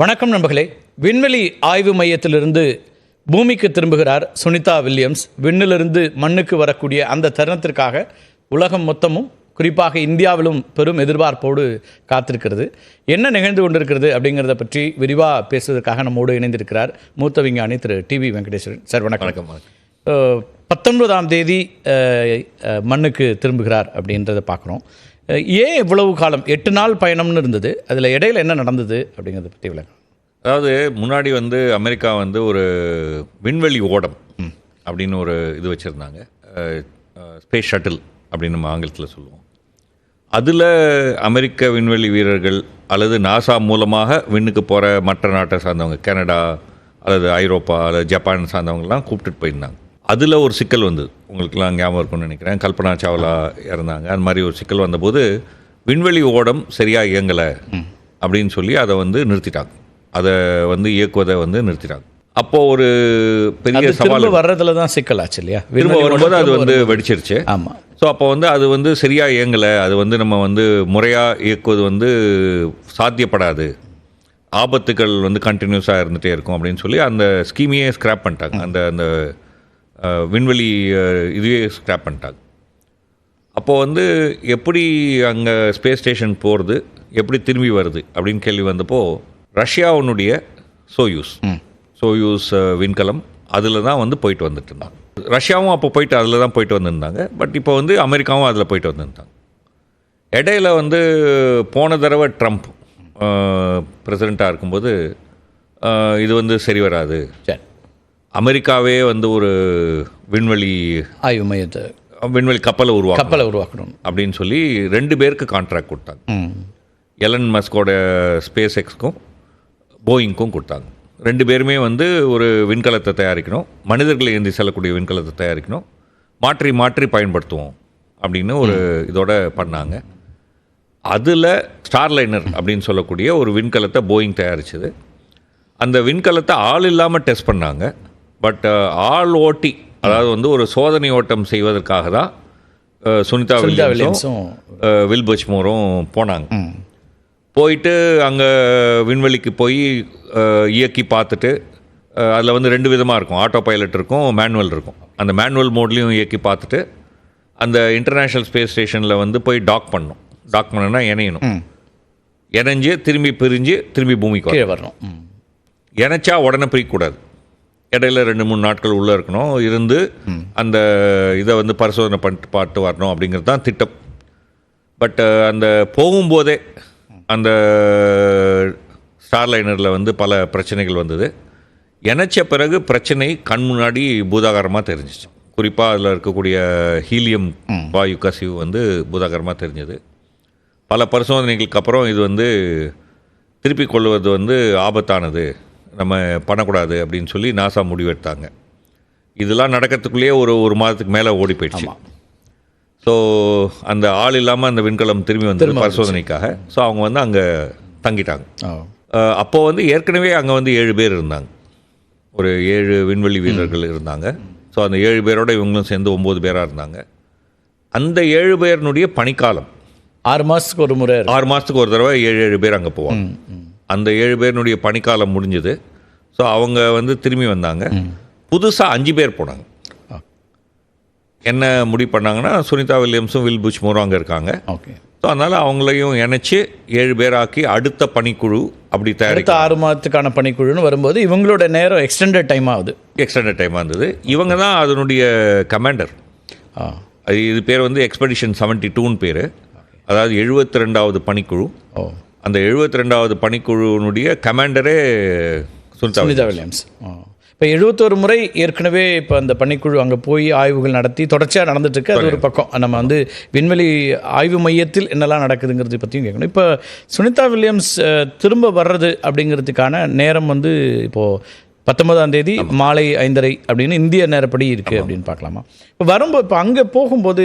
வணக்கம் நண்பர்களே. விண்வெளி ஆய்வு மையத்திலிருந்து பூமிக்கு திரும்புகிறார் சுனிதா வில்லியம்ஸ். விண்ணிலிருந்து மண்ணுக்கு வரக்கூடிய அந்த தருணத்திற்காக உலகம் மொத்தமும் குறிப்பாக இந்தியாவிலும் பெரும் எதிர்பார்ப்போடு காத்திருக்கிறது. என்ன நிகழ்ந்து கொண்டிருக்கிறது அப்படிங்கிறத பற்றி விரிவாக பேசுவதற்காக நம்மோடு இணைந்திருக்கிறார் மூத்த விஞ்ஞானி திரு டிவி வெங்கடேஸ்வரன் சார். வணக்கம். 19ஆம் தேதி மண்ணுக்கு திரும்புகிறார் அப்படின்றத பார்க்குறோம். ஏன் இவ்வளவு காலம் 8 நாள் பயணம்னு இருந்தது, அதில் இடையில என்ன நடந்தது அப்படிங்கிறத பற்றி விளக்கம். அதாவது முன்னாடி அமெரிக்கா ஒரு விண்வெளி ஓடம் அப்படின்னு ஒரு இது வச்சுருந்தாங்க, ஸ்பேஸ் ஷட்டில் அப்படின்னு நம்ம ஆங்கிலத்தில் சொல்லுவோம். அதில் அமெரிக்க விண்வெளி வீரர்கள் அல்லது நாசா மூலமாக விண்ணுக்கு போகிற மற்ற நாட்டை சார்ந்தவங்க, கனடா அல்லது ஐரோப்பா அல்லது ஜப்பான் சார்ந்தவங்கலாம் கூப்பிட்டுட்டு போயிருந்தாங்க. அதில் ஒரு சிக்கல் வந்தது, உங்களுக்கெல்லாம் ஞாபகம் இருக்கும்னு நினைக்கிறேன். கல்பனா சாவ்லா இறந்தாங்க. அந்த மாதிரி ஒரு சிக்கல் வந்தபோது விண்வெளி ஓடம் சரியாக இயங்கலை அப்படின்னு சொல்லி அதை நிறுத்திட்டாங்க. அதை இயக்குவதை நிறுத்திட்டாங்க. அப்போது ஒரு பெரிய சவால் வர்றதுல தான் சிக்கலாச்சு இல்லையா? திரும்ப வரும்போது அது வெடிச்சிருச்சு. ஆமாம். ஸோ அப்போ அது சரியாக இயங்கலை, அது நம்ம முறையாக இயக்குவது சாத்தியப்படாது, ஆபத்துக்கள் கண்டினியூஸாக இருந்துகிட்டே இருக்கும் அப்படின்னு சொல்லி அந்த ஸ்கீமையே ஸ்க்ராப் பண்ணிட்டாங்க. அந்த விண்வெளி இதுவே ஸ்க்ராப் பண்ணிட்டாங்க. அப்போது எப்படி அங்கே ஸ்பேஸ் ஸ்டேஷன் போகிறது, எப்படி திரும்பி வருது அப்படின்னு கேள்வி வந்தப்போ ரஷ்யாவுடைய சோயூஸ் விண்கலம் அதில் தான் போயிட்டு வந்துட்டு இருந்தாங்க. ரஷ்யாவும் அப்போ போயிட்டு அதில் தான் போயிட்டு வந்திருந்தாங்க. பட் இப்போ அமெரிக்காவும் அதில் போயிட்டு வந்திருந்தாங்க. இடையில போன தடவை ட்ரம்ப் பிரசிடெண்ட்டாக இருக்கும்போது இது சரி வராது, அமெரிக்காவே ஒரு விண்வெளி ஆய்வு மையத்தை, விண்வெளி கப்பலை உருவாக்கணும் அப்படின்னு சொல்லி 2 பேருக்கு கான்ட்ராக்ட் கொடுத்தாங்க. எலன் மஸ்கோட ஸ்பேஸ் எக்ஸ்க்கும் போயிங்க்கும் கொடுத்தாங்க. 2 பேருமே ஒரு விண்கலத்தை தயாரிக்கணும், மனிதர்களை ஏந்தி செல்லக்கூடிய விண்கலத்தை தயாரிக்கணும், மாற்றி மாற்றி பயன்படுத்துவோம் அப்படின்னு ஒரு இதோட பண்ணாங்க. அதில் ஸ்டார்லைனர் அப்படின்னு சொல்லக்கூடிய ஒரு விண்கலத்தை போயிங் தயாரிச்சது. அந்த விண்கலத்தை ஆள் இல்லாமல் டெஸ்ட் பண்ணாங்க. பட் ஆள் ஓட்டி, அதாவது ஒரு சோதனை ஓட்டம் செய்வதற்காக தான் சுனிதா வில்லியம்ஸும் வில் பச்மோரும் போனாங்க. போயிட்டு அங்கே விண்வெளிக்கு போய் இயக்கி பார்த்துட்டு, அதில் 2 விதமாக இருக்கும், ஆட்டோ பைலட் இருக்கும், மேனுவல் இருக்கும். அந்த மேனுவல் மோட்லேயும் இயக்கி பார்த்துட்டு அந்த இன்டர்நேஷ்னல் ஸ்பேஸ் ஸ்டேஷனில் போய் டாக் பண்ணணும்னா இணையணும், இணைஞ்சு திரும்பி பிரிஞ்சு திரும்பி பூமிக்கு வரணும். இணைச்சா உடனே பிரிக்கக்கூடாது, இடையில 2-3 நாட்கள் உள்ளே இருக்கணும், இருந்து அந்த இதை பரிசோதனை பண்ணிட்டு பார்த்து வரணும் அப்படிங்கிறது தான் திட்டம். பட் அந்த போகும்போதே அந்த ஸ்டார்லைனரில் பல பிரச்சனைகள் வந்தது. இணைச்ச பிறகு பிரச்சனை கண் முன்னாடி பூதாகரமாக தெரிஞ்சிச்சு. குறிப்பாக அதில் இருக்கக்கூடிய ஹீலியம் வாயு கசிவு பூதாகரமாக தெரிஞ்சது. பல பரிசோதனைகளுக்கு அப்புறம் இது திருப்பிக் கொள்வது ஆபத்தானது, நம்ம பண்ணக்கூடாது அப்படின்னு சொல்லி நாசா முடிவெடுத்தாங்க. இதெல்லாம் நடக்கிறதுக்குள்ளேயே ஒரு மாதத்துக்கு மேலே ஓடி போயிடுச்சு. ஸோ அந்த ஆள் இல்லாமல் அந்த விண்கலம் திரும்பி பரிசோதனைக்காக. ஸோ அவங்க அங்கே தங்கிட்டாங்க. அப்போது ஏற்கனவே அங்கே 7 பேர் இருந்தாங்க, ஒரு 7 விண்வெளி வீரர்கள் இருந்தாங்க. ஸோ அந்த 7 பேரோட இவங்களும் சேர்ந்து 9 பேராக இருந்தாங்க. அந்த 7 பேருனுடைய பணிக்காலம் 6 மாதத்துக்கு ஒரு முறை, 6 மாதத்துக்கு ஒரு தடவை 7 பேர் அங்கே போவாங்க. அந்த 7 பேருனுடைய பணிக்காலம் முடிஞ்சது. ஸோ அவங்க திரும்பி வந்தாங்க. புதுசாக 5 பேர் போனாங்க. என்ன முடிவு பண்ணாங்கன்னா, சுனிதா வில்லியம்ஸும் வில் பச்மோரும் அங்கே இருக்காங்க. ஓகே. ஸோ அதனால் அவங்களையும் இணைச்சி 7 பேராக்கி அடுத்த பணிக்குழு அப்படி தயாரித்து 6 மாதத்துக்கான பணிக்குழுன்னு வரும்போது இவங்களோட நேரம் எக்ஸ்டெண்டட் டைமாக இருந்தது. இவங்க தான் அதனுடைய கமாண்டர். இது பேர் எக்ஸ்பெடிஷன் 72ன்னு பேர். அதாவது 72வது பணிக்குழு. அந்த 72வது பணிக்குழுனுடைய கமாண்டரே சுனிதா வில்லியம்ஸ். இப்போ 71 முறை ஏற்கனவே இப்போ அந்த பணிக்குழு அங்கே போய் ஆய்வுகள் நடத்தி தொடர்ச்சியாக நடந்துட்டுருக்கு. அது ஒரு பக்கம். நம்ம விண்வெளி ஆய்வு மையத்தில் என்னெல்லாம் நடக்குதுங்கிறது பற்றியும் கேட்கணும். இப்போ சுனிதா வில்லியம்ஸ் திரும்ப வர்றது அப்படிங்கிறதுக்கான நேரம் இப்போது 19ஆம் தேதி மாலை 5:30 அப்படின்னு இந்திய நேரப்படி இருக்குது அப்படின்னு பார்க்கலாமா? இப்போ வரும்போது இப்போ அங்கே போகும்போது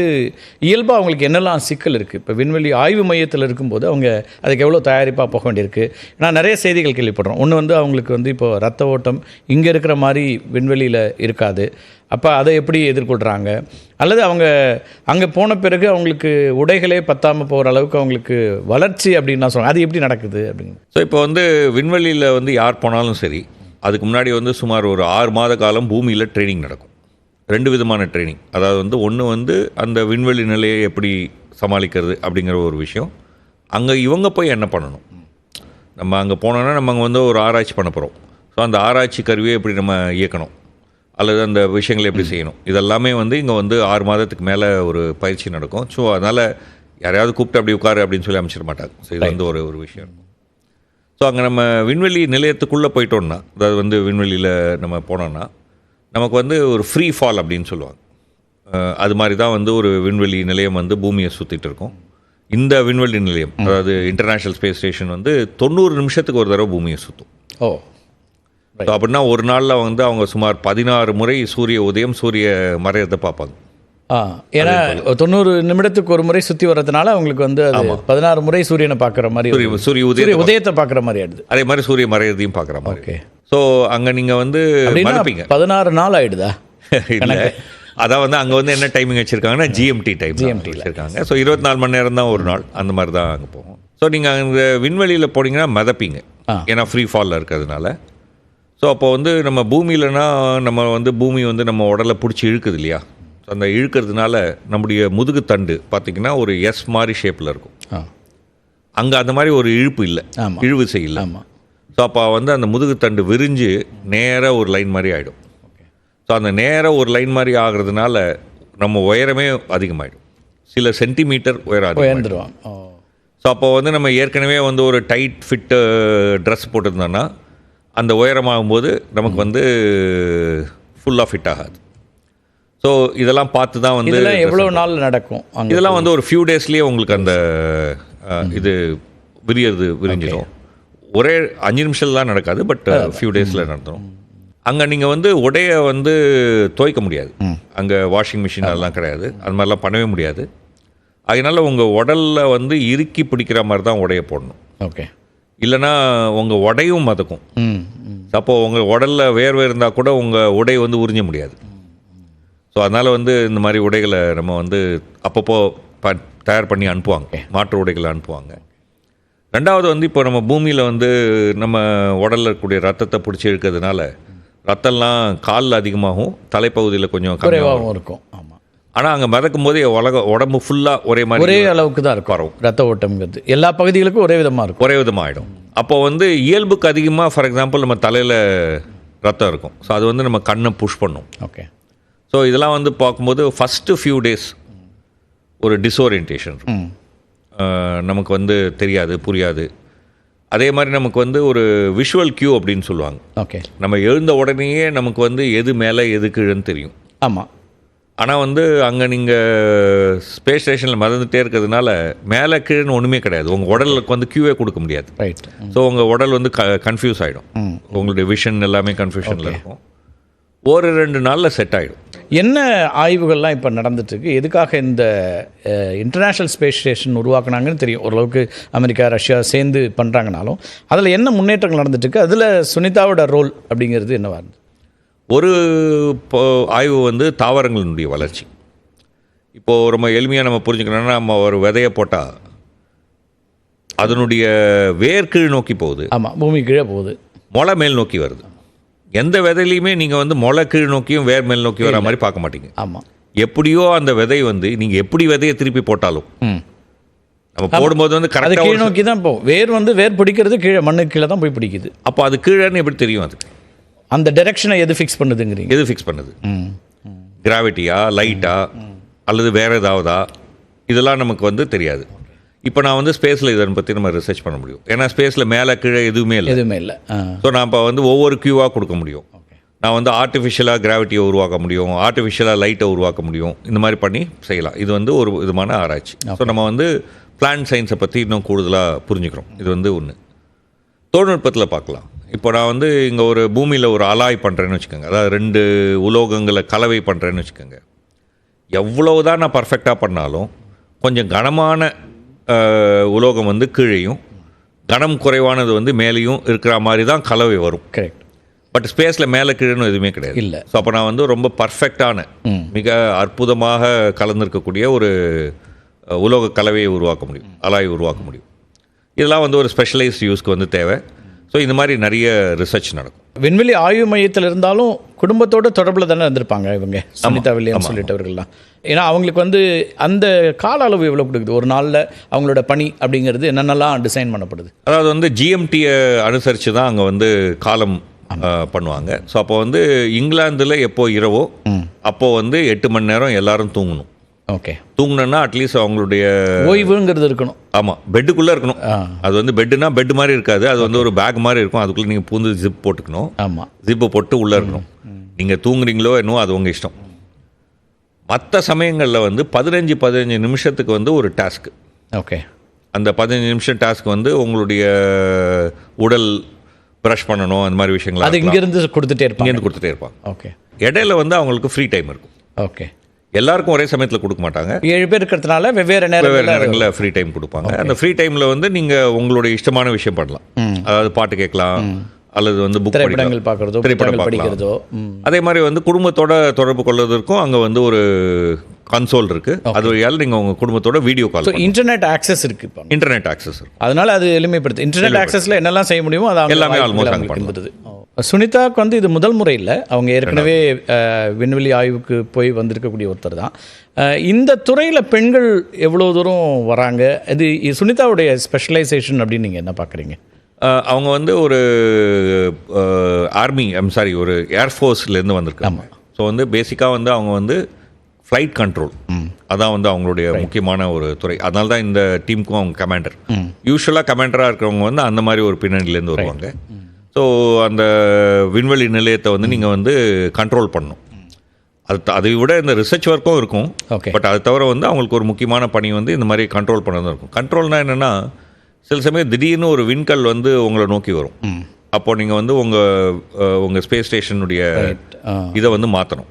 இயல்பாக அவங்களுக்கு என்னெல்லாம் சிக்கல் இருக்குது? இப்போ விண்வெளி ஆய்வு மையத்தில் இருக்கும்போது அவங்க அதுக்கு எவ்வளோ தயாரிப்பாக போக வேண்டியிருக்கு? நான் நிறைய செய்திகள் கேள்விப்படுறோம். ஒன்று வந்து அவங்களுக்கு வந்து இப்போ ரத்த ஓட்டம் இங்கே இருக்கிற மாதிரி விண்வெளியில் இருக்காது. அப்போ அதை எப்படி எதிர்கொள்கிறாங்க? அல்லது அவங்க அங்கே போன பிறகு அவங்களுக்கு உடைகளே பத்தாமல் போகிற அளவுக்கு அவங்களுக்கு வளர்ச்சி அப்படின்னு நான் சொல்கிறேன், அது எப்படி நடக்குது அப்படின்னு? ஸோ இப்போ வந்து விண்வெளியில் வந்து யார் போனாலும் சரி, அதுக்கு முன்னாடி வந்து சுமார் ஒரு 6 மாத காலம் பூமியில் ட்ரைனிங் நடக்கும். 2 விதமான ட்ரைனிங். அதாவது வந்து ஒன்று வந்து அந்த விண்வெளி நிலையை எப்படி சமாளிக்கிறது அப்படிங்கிற ஒரு விஷயம். அங்கே இவங்க போய் என்ன பண்ணணும், நம்ம அங்கே போனோன்னா நம்ம அங்கே வந்து ஒரு ஆராய்ச்சி பண்ண போகிறோம். ஸோ அந்த ஆராய்ச்சி கருவியை எப்படி நம்ம இயக்கணும், அல்லது அந்த விஷயங்களை எப்படி செய்யணும், இதெல்லாமே வந்து இங்கே வந்து 6 மாதத்துக்கு மேலே ஒரு பயிற்சி நடக்கும். ஸோ அதனால் யாரையாவது கூப்பிட்டு அப்படி உட்காரு அப்படின்னு சொல்லி அமைச்சிட மாட்டாங்க. ஸோ இது வந்து ஒரு விஷயம். ஸோ அங்கே நம்ம விண்வெளி நிலையத்துக்குள்ளே போயிட்டோம்னா, அதாவது வந்து விண்வெளியில் நம்ம போனோம்னா நமக்கு வந்து ஒரு ஃப்ரீ ஃபால் அப்படின்னு சொல்லுவாங்க. அது மாதிரி தான் வந்து ஒரு விண்வெளி நிலையம் வந்து பூமியை சுற்றிட்டு இருக்கும். இந்த விண்வெளி நிலையம், அதாவது இன்டர்நேஷ்னல் ஸ்பேஸ் ஸ்டேஷன் வந்து 90 நிமிஷத்துக்கு ஒரு தடவை பூமியை சுற்றும். ஓ, ஸோ அப்படின்னா ஒரு நாளில் வந்து அவங்க சுமார் 16 முறை சூரிய உதயம் சூரிய மறையத்தை பார்ப்பாங்க. ஏன்னா 90 நிமிடத்துக்கு ஒரு முறை சுற்றி வர்றதுனால அவங்களுக்கு வந்து அது 16 முறை சூரியனை பார்க்குற மாதிரி, சூரிய உதயத்தை பார்க்குற மாதிரி ஆயிடுது. அதே மாதிரி சூரிய மறையதையும் பார்க்குற மாதிரி. ஓகே. ஸோ அங்கே நீங்கள் வந்து மதிப்பீங்க 16 நாள் ஆயிடுதா? இல்லை, அதான் வந்து அங்கே வந்து என்ன டைமிங் வச்சுருக்காங்கன்னா ஜிஎம்டி வச்சுருக்காங்க. ஸோ 24 மணி நேரம் தான் ஒரு நாள், அந்த மாதிரி தான் அங்கே போகும். ஸோ நீங்கள் அங்கே விண்வெளியில் போனீங்கன்னா மிதப்பீங்க, ஏன்னா ஃப்ரீ ஃபாலில் இருக்கிறதுனால. ஸோ அப்போ வந்து நம்ம பூமியிலனா நம்ம வந்து பூமி வந்து நம்ம உடலை பிடிச்சி இழுக்குது இல்லையா? ஸோ அந்த இழுக்கிறதுனால நம்முடைய முதுகு தண்டு பார்த்திங்கன்னா ஒரு எஸ் மாதிரி ஷேப்பில் இருக்கும். அங்கே அந்த மாதிரி ஒரு இழுப்பு இல்லை, இழுவிசை இல்லை. ஸோ அப்போ வந்து அந்த முதுகு தண்டு விரிஞ்சு நேராக ஒரு லைன் மாதிரி ஆகிடும். ஸோ அந்த நேராக ஒரு லைன் மாதிரி ஆகிறதுனால நம்ம உயரமே அதிகமாகிடும், சில சென்டிமீட்டர் உயர்ந்துருவாங்க. ஸோ அப்போ வந்து நம்ம ஏற்கனவே வந்து ஒரு டைட் ஃபிட்டு ட்ரெஸ் போட்டிருந்தோன்னா அந்த உயரமாகும்போது நமக்கு வந்து ஃபுல்லாக ஃபிட் ஆகாது. ஸோ இதெல்லாம் பார்த்து தான் வந்து எவ்வளோ நாள் நடக்கும்? இதெல்லாம் வந்து ஒரு ஃபியூ டேஸ்லேயே உங்களுக்கு அந்த இது விரிஞ்சிடும். ஒரே 5 நிமிஷம் தான் நடக்காது, பட் ஃபியூ டேஸில் நடந்துடும். அங்கே நீங்கள் வந்து உடைய வந்து துவைக்க முடியாது, அங்கே வாஷிங் மிஷின் அதெல்லாம் கிடையாது, அது மாதிரிலாம் பண்ணவே முடியாது. அதனால உங்கள் உடலில் வந்து இறுக்கி பிடிக்கிற மாதிரி தான் உடைய போடணும். ஓகே. இல்லைனா உங்கள் உடையும் மதக்கும். அப்போது உங்கள் உடலில் வேர்வை இருந்தால் கூட உங்கள் உடை வந்து உறிஞ்ச முடியாது. ஸோ அதனால் வந்து இந்த மாதிரி உடைகளை நம்ம வந்து அப்பப்போ தயார் பண்ணி அனுப்புவாங்க, மாற்று உடைகளை அனுப்புவாங்க. ரெண்டாவது வந்து இப்போ நம்ம பூமியில் வந்து நம்ம உடலில் இருக்கக்கூடிய ரத்தத்தை பிடிச்சி இழுக்கிறதுனால ரத்தம்லாம் காலில் அதிகமாகவும் தலைப்பகுதியில் கொஞ்சம் குறைவாகவும் இருக்கும். ஆமாம். ஆனால் அங்கே மிதக்கும் போதே உடம்பு ஃபுல்லாக ஒரே அளவுக்கு தான் இருக்கும். வரும் ரத்த ஓட்டம்ங்கிறது எல்லா பகுதிகளுக்கும் ஒரே விதமாக இருக்கும், ஒரே விதமாக ஆகிடும். அப்போ வந்து இயல்புக்கு அதிகமாக, ஃபார் எக்ஸாம்பிள் நம்ம தலையில் ரத்தம் இருக்கும், ஸோ அது வந்து நம்ம கண்ணை புஷ் பண்ணும். ஓகே. ஸோ இதெல்லாம் வந்து பார்க்கும்போது ஃபஸ்ட்டு ஃபியூ டேஸ் ஒரு டிஸ்ஓரியன்டேஷன் இருக்கும், நமக்கு வந்து தெரியாது, புரியாது. அதே மாதிரி நமக்கு வந்து ஒரு விஷுவல் கியூ அப்படின்னு சொல்லுவாங்க. ஓகே. நம்ம எழுந்த உடனேயே நமக்கு வந்து எது மேலே எது கீழேன்னு தெரியும். ஆமாம். ஆனால் வந்து அங்கே நீங்கள் ஸ்பேஸ் ஸ்டேஷனில் மறந்துகிட்டே இருக்கிறதுனால மேலே கீழேன்னு ஒன்றுமே கிடையாது, உங்கள் உடலுக்கு வந்து கியூவே கொடுக்க முடியாது. ரைட். ஸோ உங்கள் உடல் வந்து கன்ஃபியூஸ் ஆகிடும், உங்களுடைய விஷன் எல்லாமே கன்ஃபியூஷனில் இருக்கும். ஒரு 2 நாளில் செட் ஆகிடும். என்ன ஆய்வுகள்லாம் இப்போ நடந்துட்டுருக்கு? எதுக்காக இந்த இன்டர்நேஷ்னல் ஸ்பேஸ் ஸ்டேஷன் உருவாக்குனாங்கன்னு தெரியும், ஓரளவுக்கு அமெரிக்கா ரஷ்யா சேர்ந்து பண்ணுறாங்கனாலும் அதில் என்ன முன்னேற்றங்கள் நடந்துட்டுருக்கு? அதில் சுனிதாவோட ரோல் அப்படிங்கிறது என்னவா இருந்தது? ஒரு ஆய்வு வந்து தாவரங்களினுடைய வளர்ச்சி. இப்போது ரொம்ப எளிமையாக நம்ம புரிஞ்சுக்கணும்னா, நம்ம ஒரு விதையை போட்டால் அதனுடைய வேர் கீழ் நோக்கி போகுது. ஆமாம், பூமி கீழே போகுது, முளை மேல் நோக்கி வருது. எந்த விதையிலையுமே நீங்கள் வந்து முளை கீழ் நோக்கியும் வேர் மேல் நோக்கி வர மாதிரி பார்க்க மாட்டீங்க. ஆமாம். எப்படியோ அந்த விதை வந்து நீங்கள் எப்படி விதையை திருப்பி போட்டாலும் நம்ம போடும்போது வந்து கரெக்டாக கீழ் நோக்கி தான் போகும். வேர் வந்து வேர் பிடிக்கிறது கீழே மண்ணுக்கு கீழே தான் போய் பிடிக்குது. அப்போ அது கீழேன்னு எப்படி தெரியும்? அதுக்கு அந்த டைரக்ஷனை எது ஃபிக்ஸ் பண்ணுதுங்கிறீங்க? எது ஃபிக்ஸ் பண்ணுது? கிராவிட்டியா, லைட்டா, அல்லது வேறு ஏதாவதா? இதெல்லாம் நமக்கு வந்து தெரியாது. இப்போ நான் வந்து ஸ்பேஸில் இதை பற்றி நம்ம ரிசர்ச் பண்ண முடியும், ஏன்னா ஸ்பேஸில் மேலே கீழே எதுவுமே இல்லை. ஸோ நான் இப்போ வந்து ஒவ்வொரு கியூவாக கொடுக்க முடியும். நான் வந்து ஆர்டிஃபிஷியலாக கிராவிட்டியை உருவாக்க முடியும், ஆர்டிஃபிஷியலாக லைட்டை உருவாக்க முடியும், இந்த மாதிரி பண்ணி செய்யலாம். இது வந்து ஒரு விதமான ஆராய்ச்சி. ஸோ நம்ம வந்து பிளான்ட் சயின்ஸை பற்றி இன்னும் கூடுதலாக புரிஞ்சுக்கிறோம். இது வந்து ஒன்று. தொழில்நுட்பத்தில் பார்க்கலாம். இப்போ நான் வந்து இங்கே ஒரு பூமியில் ஒரு அலாய் பண்ணுறேன்னு வச்சுக்கோங்க, அதாவது 2 உலோகங்களை கலவை பண்ணுறேன்னு வச்சுக்கோங்க. எவ்வளவுதான் நான் பர்ஃபெக்டாக பண்ணாலும் கொஞ்சம் கனமான உலோகம் வந்து கீழேயும், கனம் குறைவானது வந்து மேலேயும் இருக்கிற மாதிரி தான் கலவை வரும். கரெக்ட். பட் ஸ்பேஸில் மேலே கீழேன்னு எதுவுமே கிடையாது. இல்லை. ஸோ அப்போ நான் வந்து ரொம்ப பர்ஃபெக்டான மிக அற்புதமாக கலந்துருக்கக்கூடிய ஒரு உலோக கலவையை உருவாக்க முடியும், அலாயை உருவாக்க முடியும். இதெல்லாம் வந்து ஒரு ஸ்பெஷலைஸ்ட் யூஸ்க்கு வந்து தேவை. ஸோ இந்த மாதிரி நிறைய ரிசர்ச் நடக்கும். விண்வெளி ஆய்வு மையத்தில் இருந்தாலும் குடும்பத்தோட தொடர்பில் தானே இருந்திருப்பாங்க இவங்க, சுனிதா வில்லியம்ஸ் சொல்லிட்டவர்கள்லாம். ஏன்னா அவங்களுக்கு வந்து அந்த கால அளவு எவ்வளோ கொடுக்குது, ஒரு நாளில் அவங்களோட பணி அப்படிங்கிறது என்னென்னலாம் டிசைன் பண்ணப்படுது? அதாவது வந்து ஜிஎம்டியை அனுசரித்து தான் அங்கே வந்து காலம் பண்ணுவாங்க. ஸோ அப்போ வந்து இங்கிலாந்தில் எப்போ இரவோ அப்போது வந்து 8 மணி நேரம் எல்லாரும் தூங்கணும். ஓகே. தூங்கணுன்னா அட்லீஸ்ட் அவங்களுடைய ஓய்வுங்கிறது இருக்கணும். ஆமாம், பெட்டுக்குள்ளே இருக்கணும். அது வந்து பெட்டுனா பெட் மாதிரி இருக்காது, அது வந்து ஒரு பேக் மாதிரி இருக்கும். அதுக்குள்ளே நீங்கள் பூந்து ஜிப் போட்டுக்கணும். ஆமாம், ஜிப்பை போட்டு உள்ளே இருக்கணும். நீங்கள் தூங்குறீங்களோ என்னவோ அது உங்கள் இஷ்டம். மற்ற சமயங்களில் வந்து 15 நிமிஷத்துக்கு வந்து ஒரு டாஸ்க்கு. ஓகே. அந்த 15 நிமிஷம் டாஸ்க் வந்து உங்களுடைய உடல் ப்ரஷ் பண்ணணும், அந்த மாதிரி விஷயங்கள் அது இங்கேருந்து கொடுத்துட்டே இருப்பாங்க. இங்கேருந்து கொடுத்துட்டே இருப்பாங்க. ஓகே. இடையில வந்து அவங்களுக்கு ஃப்ரீ டைம் இருக்கும். ஓகே. எல்லாருக்கும் ஒரே சமயத்தில் கொடுக்க மாட்டாங்க. 7 பேர் இருக்கிறதுனால வெவ்வேறு நேரங்களில் ஃப்ரீ டைம் கொடுப்பாங்க. அந்த ஃப்ரீ டைமில் வந்து நீங்கள் உங்களுடைய இஷ்டமான விஷயம் பண்ணலாம். அதாவது பாட்டு கேட்கலாம், அல்லது வந்து புக் திரைப்படங்கள் பார்க்குறதோ, திரைப்படம் படிக்கிறதோ. அதே மாதிரி வந்து குடும்பத்தோட தொடர்பு கொள்வதற்கும் அங்கே வந்து ஒரு கன்சோல் இருக்குது. அது வழியால் நீங்கள் உங்கள் குடும்பத்தோட வீடியோ கால், இன்டர்நெட் ஆக்சஸ் இருக்குது. இப்போ இன்டர்நெட் ஆக்சஸ் இருக்குது. அதனால் அது எளிமைப்படுத்து. இன்டர்நெட் ஆக்சஸில் என்னெல்லாம் செய்ய முடியுமோ அது எல்லாமே ஆல்மோஸ்ட் அங்கே பண்ணுறது. சுனிதாவுக்கு வந்து இது முதல் முறை இல்லை, அவங்க ஏற்கனவே விண்வெளி ஆய்வுக்கு போய் வந்திருக்கக்கூடிய ஒருத்தர் தான். இந்த துறையில் பெண்கள் எவ்வளோ தூரம் வராங்க, இது சுனிதாவுடைய ஸ்பெஷலைசேஷன் அப்படின்னு நீங்கள் என்ன பார்க்குறீங்க? அவங்க வந்து ஒரு ஒரு ஏர்ஃபோர்ஸ்லேருந்து வந்திருக்காங்க. ஸோ வந்து பேசிக்காக வந்து அவங்க வந்து ஃப்ளைட் கண்ட்ரோல், அதான் வந்து அவங்களுடைய முக்கியமான ஒரு துறை. அதனால தான் இந்த டீமுக்கும் அவங்க கமாண்டர். யூஸ்வலாக கமாண்டராக இருக்கிறவங்க வந்து அந்த மாதிரி ஒரு பின்னணியிலேருந்து வருவாங்க. ஸோ அந்த விண்வெளி நிலையத்தை வந்து நீங்கள் வந்து கண்ட்ரோல் பண்ணணும். அதை விட இந்த ரிசர்ச் ஒர்க்கும் இருக்கும். பட் அது தவிர வந்து அவங்களுக்கு ஒரு முக்கியமான பணி வந்து இந்த மாதிரி கண்ட்ரோல் பண்ணதான் இருக்கும். கண்ட்ரோல்னால் என்னென்னா, சில சமயம் திடீர்னு ஒரு விண்கல் வந்து உங்களை நோக்கி வரும். அப்போது நீங்கள் வந்து உங்கள் ஸ்பேஸ் ஸ்டேஷனுடைய இதை வந்து மாற்றணும்.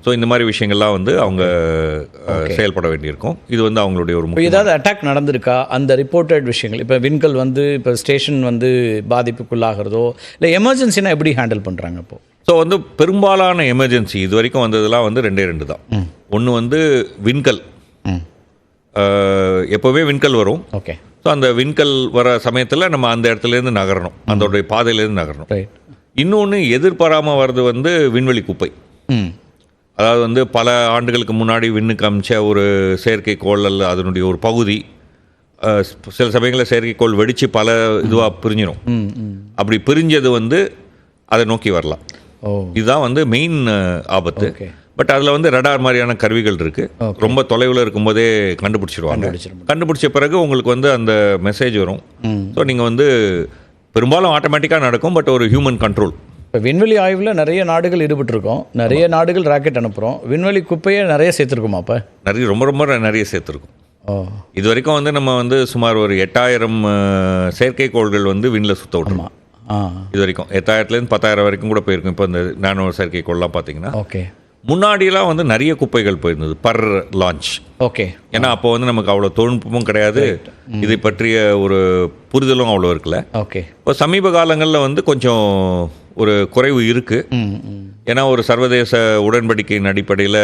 ஸோ இந்த மாதிரி விஷயங்கள்லாம் வந்து அவங்க செயல்பட வேண்டியிருக்கும். இது வந்து அவங்களுடைய ஒரு ஏதாவது அட்டாக் நடந்திருக்கா, அந்த ரிப்போர்ட்டட் விஷயங்கள்? இப்போ விண்கல் வந்து இப்போ ஸ்டேஷன் வந்து பாதிப்புக்குள்ளாகிறதோ இல்லை எமர்ஜென்சினா எப்படி ஹேண்டில் பண்ணுறாங்க இப்போது? ஸோ வந்து பெரும்பாலான எமர்ஜென்சி இது வரைக்கும் வந்ததெல்லாம் வந்து 2 தான். ஒன்று வந்து விண்கல், எப்போவே விண்கல் வரும். ஓகே. ஸோ அந்த விண்கல் வர சமயத்தில் நம்ம அந்த இடத்துலேருந்து நகரணும், அதோடைய பாதையிலேருந்து நகரணும். இன்னொன்று எதிர்பாராமல் வர்றது வந்து விண்வெளி குப்பை. அதாவது வந்து பல ஆண்டுகளுக்கு முன்னாடி விண்ணுக்கு அமிச்ச ஒரு செயற்கைக்கோள் அல்ல அதனுடைய ஒரு பகுதி, சில சமயங்களில் செயற்கைக்கோள் வெடித்து பல இதுவாக பிரிஞ்சிடும். அப்படி பிரிஞ்சது வந்து அதை நோக்கி வரலாம். இதுதான் வந்து மெயின் ஆபத்து. பட் அதில் வந்து ரடார் மாதிரியான கருவிகள் இருக்குது. ரொம்ப தொலைவில் இருக்கும்போதே கண்டுபிடிச்சிருவாங்க. கண்டுபிடிச்ச பிறகு உங்களுக்கு வந்து அந்த மெசேஜ் வரும். ஸோ நீங்கள் வந்து பெரும்பாலும் ஆட்டோமேட்டிக்காக நடக்கும். பட் ஒரு ஹியூமன் கண்ட்ரோல். இப்போ விண்வெளி ஆய்வில் நிறைய நாடுகள் ஈடுபட்டிருக்கோம், நிறைய நாடுகள் ராக்கெட் அனுப்புகிறோம். விண்வெளி குப்பையை நிறைய சேர்த்துருக்குமா? அப்போ ரொம்ப நிறைய சேர்த்துருக்கும். இது வரைக்கும் வந்து நம்ம வந்து சுமார் ஒரு 8000 செயற்கைக்கோள்கள் வந்து விண்ணில் சுற்ற விட்டுருமா. இது வரைக்கும் 8000லேருந்து 10,000 வரைக்கும் கூட போயிருக்கும். இப்போ இந்த நானோ செயற்கைக்கோள்லாம் பார்த்தீங்கன்னா, ஓகே, முன்னாடியெல்லாம் வந்து நிறைய குப்பைகள் போயிருந்தது பர் லான்ச். ஓகே. ஏன்னா அப்போ வந்து நமக்கு அவ்வளோ தொழில்நுட்பமும் கிடையாது, இதை பற்றிய ஒரு புரிதலும் அவ்வளோ இருக்குல்ல. ஓகே. இப்போ சமீப காலங்களில் வந்து கொஞ்சம் ஒரு குறைவு இருக்குது. ஏன்னா ஒரு சர்வதேச உடன்படிக்கையின் அடிப்படையில்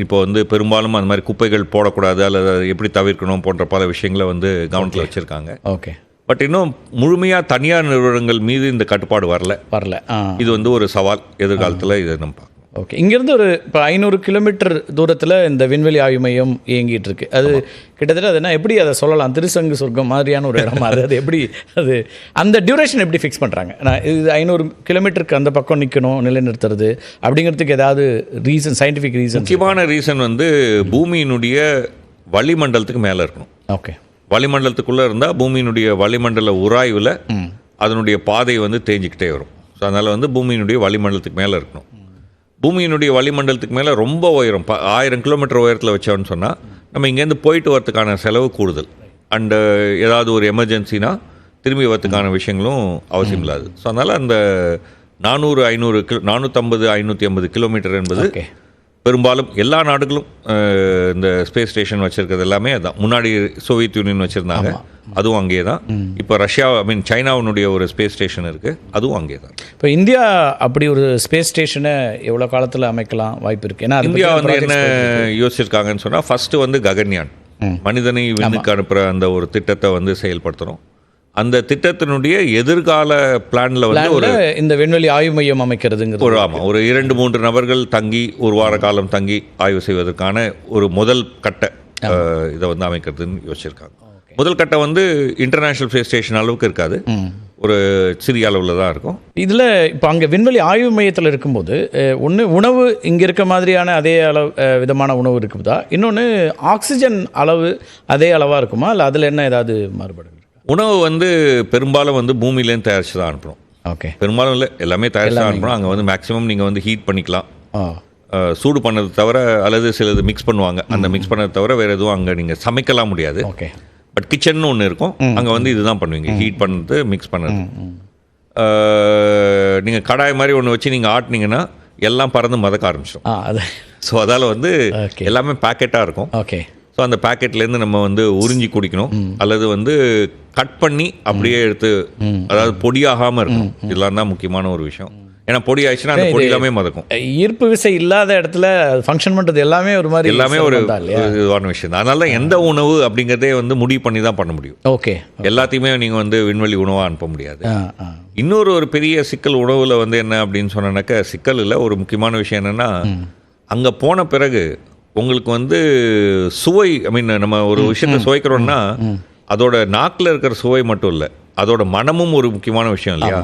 இப்போ வந்து பெரும்பாலும் அந்த மாதிரி குப்பைகள் போடக்கூடாது அல்லது எப்படி தவிர்க்கணும் போன்ற பல விஷயங்களை வந்து கவனத்தில் வச்சுருக்காங்க. ஓகே. பட் இன்னும் முழுமையாக தனியார் நிறுவனங்கள் மீது இந்த கட்டுப்பாடு வரல. இது வந்து ஒரு சவால் எதிர்காலத்தில். இதை நம்ம பார்க்கணும். ஓகே. இங்கேருந்து ஒரு இப்போ 500 கிலோமீட்டர் தூரத்தில் இந்த விண்வெளி ஆய்வு மையம் இயங்கிட்டு இருக்கு. அது கிட்டத்தட்ட அது என்ன, எப்படி அதை சொல்லலாம், திருசங்கு சொர்க்கம் மாதிரியான ஒரு இடம். அது எப்படி, அது அந்த டியூரேஷன் எப்படி ஃபிக்ஸ் பண்ணுறாங்க? நான் இது 500 கிலோமீட்டருக்கு அந்த பக்கம் நிற்கணும், நிலைநிறுத்துறது அப்படிங்கிறதுக்கு ஏதாவது ரீசன், சயின்டிஃபிக் ரீசன்? முக்கியமான ரீசன் வந்து பூமியினுடைய வளிமண்டலத்துக்கு மேலே இருக்கணும். ஓகே. வளிமண்டலத்துக்குள்ளே இருந்தால் பூமியினுடைய வளிமண்டல உராய்வில் அதனுடைய பாதை வந்து தேஞ்சிக்கிட்டே வரும். ஸோ அதனால் வந்து பூமியினுடைய வளிமண்டலத்துக்கு மேலே இருக்கணும். பூமியினுடைய வளிமண்டலத்துக்கு மேலே ரொம்ப உயரம் 1000 கிலோமீட்டர் உயரத்தில் வச்சோன்னு சொன்னால் நம்ம இங்கேருந்து போயிட்டு வரதுக்கான செலவு கூடுதல். அண்டு ஏதாவது ஒரு எமர்ஜென்சினா திரும்பி வரத்துக்கான விஷயங்களும் அவசியம் இல்லாது. ஸோ அதனால் அந்த 450 கிலோமீட்டர் என்பது பெரும்பாலும் எல்லா நாடுகளும் இந்த ஸ்பேஸ் ஸ்டேஷன் வச்சுருக்கிறது எல்லாமே அதுதான். முன்னாடி சோவியத் யூனியன் வச்சுருந்தாங்க, அதுவும் அங்கே தான். இப்போ ரஷ்யா சைனாவினுடைய ஒரு ஸ்பேஸ் ஸ்டேஷன் இருக்குது, அதுவும் அங்கே தான். இப்போ இந்தியா அப்படி ஒரு ஸ்பேஸ் ஸ்டேஷனை எவ்வளோ காலத்தில் அமைக்கலாம் வாய்ப்பு இருக்குது? ஏன்னா இந்தியா வந்து என்ன யோசிச்சிருக்காங்கன்னு சொன்னால், ஃபஸ்ட்டு வந்து ககன்யான் மனிதனை விண்ணுக்கு அனுப்புகிற அந்த ஒரு திட்டத்தை வந்து செயல்படுத்துகிறோம். அந்த திட்டத்தினுடைய எதிர்கால பிளான்ல வந்து இந்த விண்வெளி ஆய்வு மையம் அமைக்கிறதுங்கிறது ஒரு 2-3 நபர்கள் தங்கி ஒரு வார காலம் தங்கி ஆய்வு செய்வதற்கான ஒரு முதல் கட்ட இதை வந்து அமைக்கிறதுன்னு யோசிச்சிருக்காங்க. முதல் கட்டம் வந்து இன்டர்நேஷனல் ஸ்பேஸ் ஸ்டேஷன் அளவுக்கு இருக்காது, ஒரு சிறிய அளவில் தான் இருக்கும். இதில் இப்போ அங்கே விண்வெளி ஆய்வு மையத்தில் இருக்கும்போது உணவு இங்கே இருக்க மாதிரியான அதே அளவு விதமான உணவு இருக்குதா? இன்னொன்று ஆக்சிஜன் அளவு அதே அளவாக இருக்குமா, இல்லை அதில் என்ன ஏதாவது மாறுபாடு? உணவு வந்து பெரும்பாலும் வந்து பூமியிலேருந்து தயாரித்து தான் அனுப்பணும். ஓகே, பெரும்பாலும் இல்லை, எல்லாமே தயாரித்து தான் அனுப்பணும். அங்கே வந்து மேக்ஸிமம் நீங்கள் வந்து ஹீட் பண்ணிக்கலாம், சூடு பண்ணது தவிர, அல்லது சிலது மிக்ஸ் பண்ணுவாங்க, அந்த மிக்ஸ் பண்ணது தவிர வேறு எதுவும் அங்கே நீங்கள் சமைக்கலாம் முடியாது. ஓகே, பட் கிச்சன்னு ஒன்று இருக்கும், அங்கே வந்து இதுதான் பண்ணுவீங்க, ஹீட் பண்ணுறது, மிக்ஸ் பண்ணுறது. நீங்கள் கடாய் மாதிரி ஒன்று வச்சு நீங்கள் ஆட்டினீங்கன்னா எல்லாம் பறந்து மதக்க ஆரம்பிச்சிடும். ஸோ அதால் வந்து எல்லாமே பேக்கெட்டாக இருக்கும். ஓகே, ஸோ அந்த பேக்கெட்லேருந்து நம்ம வந்து உறிஞ்சி குடிக்கணும், அல்லது வந்து கட் பண்ணி அப்படியே எடுத்து, அதாவது பொடியாகாமல் இருக்கணும். இதெல்லாம் தான் முக்கியமான ஒரு விஷயம். ஏன்னா பொடி ஆயிடுச்சுன்னா அந்த பொடி எல்லாமே மதக்கும். ஈர்ப்பு விசை இல்லாத இடத்துல ஃபங்க்ஷன் பண்ணுறது எல்லாமே ஒரு மாதிரி எல்லாமே ஒரு இதுவான விஷயம் தான். அதனால தான் எந்த உணவு அப்படிங்கிறதே வந்து முடிவு பண்ணி தான் பண்ண முடியும். ஓகே, எல்லாத்தையுமே நீங்கள் வந்து விண்வெளி உணவாக அனுப்ப முடியாது. இன்னொரு பெரிய சிக்கல் உணவில் வந்து என்ன அப்படின்னு சொன்னாக்க, சிக்கல் இல்லை, ஒரு முக்கியமான விஷயம் என்னென்னா, அங்கே போன பிறகு உங்களுக்கு வந்து சுவை, நம்ம ஒரு விஷயத்தை சுவைக்கிறோம்னா அதோட நாக்கில் இருக்கிற சுவை மட்டும் இல்லை, அதோட மனமும் ஒரு முக்கியமான விஷயம் இல்லையா?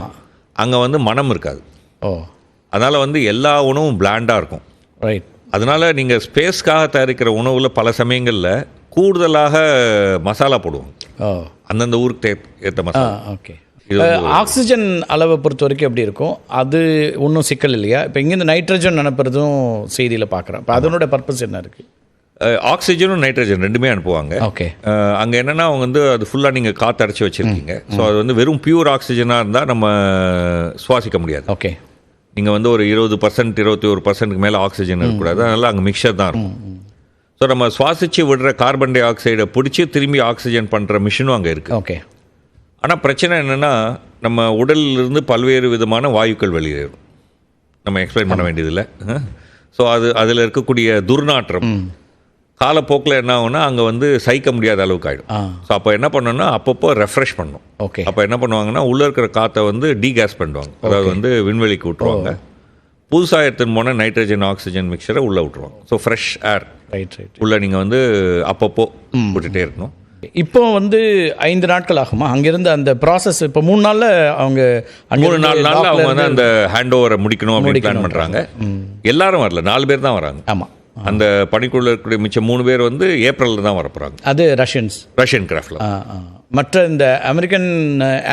அங்கே வந்து மனம் இருக்காது. அதனால் வந்து எல்லா உணவும் பிளாண்டாக இருக்கும். ரைட். அதனால் நீங்கள் ஸ்பேஸ்க்காக தயாரிக்கிற உணவில் பல சமயங்களில் கூடுதலாக மசாலா போடுவோம், அந்தந்த ஊருக்கு ஏற்ற மசாலா. ஓகே. ஆக்சிஜன் அளவை பொறுத்த வரைக்கும் எப்படி இருக்கும்? அது ஒன்றும் சிக்கல் இல்லையா? இப்போ இங்கேருந்து நைட்ரஜன் அனுப்புறதும் செய்தியில் பார்க்குறேன். இப்போ அதனோட பர்பஸ் என்ன இருக்குது? ஆக்சிஜனும் நைட்ரஜன் ரெண்டுமே அனுப்புவாங்க. ஓகே. அங்கே என்னென்னா அவங்க வந்து அது ஃபுல்லாக நீங்கள் காற்றடைச்சி வச்சுருக்கீங்க. ஸோ அது வந்து வெறும் பியூர் ஆக்சிஜனாக இருந்தால் நம்ம சுவாசிக்க முடியாது. ஓகே. நீங்கள் வந்து ஒரு 20% 21%க்கு மேலே ஆக்சிஜன் இருக்கக்கூடாது. அதனால் அங்கே மிக்சர் தான் இருக்கும். ஸோ நம்ம சுவாசித்து விடுற கார்பன் டை ஆக்சைடை பிடிச்சி திரும்பி ஆக்சிஜன் பண்ணுற மிஷினும் அங்கே இருக்குது. ஓகே. ஆனால் பிரச்சனை என்னென்னா, நம்ம உடலிலிருந்து பல்வேறு விதமான வாயுக்கள் வெளியேறும், நம்ம எக்ஸ்பிளைன் பண்ண வேண்டியதில்லை. ஸோ அதில் இருக்கக்கூடிய துர்நாற்றம் காலப்போக்கில் என்ன ஆகும்னா அங்கே வந்து சகிக்க முடியாத அளவுக்கு ஆகிடும். ஸோ அப்போ என்ன பண்ணணும்னா அப்பப்போ ரெஃப்ரெஷ் பண்ணணும். ஓகே. அப்போ என்ன பண்ணுவாங்கன்னா உள்ளே இருக்கிற காற்றை வந்து டீகேஸ் பண்ணுவாங்க, அதாவது வந்து விண்வெளிக்கு விட்டுருவாங்க. புதுசாக எடுத்துன்னு போன நைட்ரஜன் ஆக்சிஜன் மிக்சரை உள்ளே விட்டுருவாங்க. ஸோ ஃப்ரெஷ் ஏர் உள்ளே நீங்கள் வந்து அப்பப்போ விட்டுட்டே இருக்கணும். இப்போ வந்து 5 நாட்கள் ஆகுமா அங்கேருந்து அந்த ப்ராசஸ்? இப்போ 3 நாளில் அவங்க 3-4 நாளில் அவங்க வந்து அந்த ஹேண்ட் ஓவரை முடிக்கணும் அப்படின்னு பிளான் பண்ணுறாங்க. எல்லாரும் வரல, 4 பேர் தான் வராங்க. ஆமாம். அந்த பணிக்குள்ள இருக்கக்கூடிய மிச்சம் 3 பேர் வந்து ஏப்ரலில் தான் வரப்போகிறாங்க. அது ரஷ்யன் கிராஃப்டில். மற்ற இந்த அமெரிக்கன்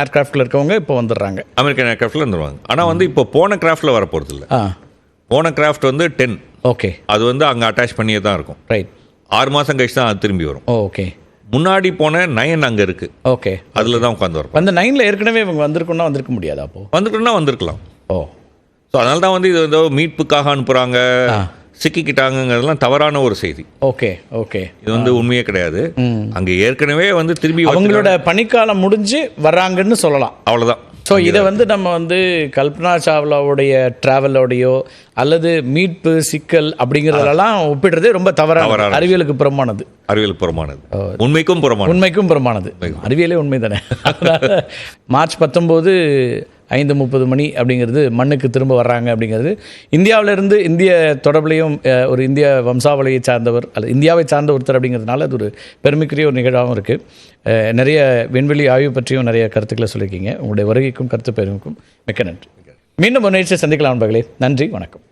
ஏர்கிராஃப்டில் இருக்கவங்க இப்போ வந்துடுறாங்க. அமெரிக்கன் ஏர்கிராஃப்டில் வந்துடுவாங்க. ஆனால் வந்து இப்போ போன கிராஃப்டில் வரப்போகிறது இல்லை. போன கிராஃப்ட் வந்து 10. ஓகே. அது வந்து அங்கே அட்டாச் பண்ணியே தான் இருக்கும். ரைட். 6 மாதம் கழிச்சு தான் அது திரும்பி வரும். ஓகே. முன்னாடி போன 9 அங்கே இருக்குது. ஓகே. அதில் தான் உட்காந்து வரும். அந்த 9ல் ஏற்கனவே இவங்க வந்திருக்குன்னா வந்திருக்க முடியாது. அப்போது வந்துருக்குன்னா வந்திருக்கலாம். ஸோ அதனால தான் வந்து இது வந்து மீட்புக்காக அனுப்புகிறாங்க, சிக்கிக்கிட்டாங்கிறதுலாம் தவறான ஒரு செய்தி. ஓகே. ஓகே. இது வந்து உண்மையே கிடையாது. அங்கே ஏற்கனவே வந்து திரும்பி அவங்களோட பணிக்காலம் முடிஞ்சு வர்றாங்கன்னு சொல்லலாம், அவ்வளோதான். ஸோ இதை வந்து நம்ம வந்து கல்பனா சாவ்லாவுடைய ட்ராவலோடையோ அல்லது மீட்பு சிக்கல் அப்படிங்கிறதெல்லாம் ஒப்பிடுறதே ரொம்ப தவறான, அறிவியலுக்கு புறமானது. உண்மைக்கும் புறமானது. அறிவியலே உண்மை தானே. மார்ச் 19 5:30 அப்படிங்கிறது மண்ணுக்கு திரும்ப வர்றாங்க அப்படிங்கிறது இந்தியாவிலிருந்து இந்திய தொடர்புலையும் ஒரு இந்திய வம்சாவளியை சார்ந்தவர் அல்லது இந்தியாவை சார்ந்த ஒருத்தர் அப்படிங்கிறதுனால அது ஒரு பெருமைக்குரிய ஒரு நிகழ்வாகவும் இருக்குது. நிறைய விண்வெளி ஆய்வு பற்றியும் நிறைய கருத்துக்களை சொல்லியிருக்கீங்க. உங்களுடைய வருகைக்கும் கருத்து பெருமைக்கும் மிக்க நன்றி. மீண்டும் ஒரு நிகழ்ச்சியை சந்திக்கலாம் நண்பர்களே. நன்றி, வணக்கம்.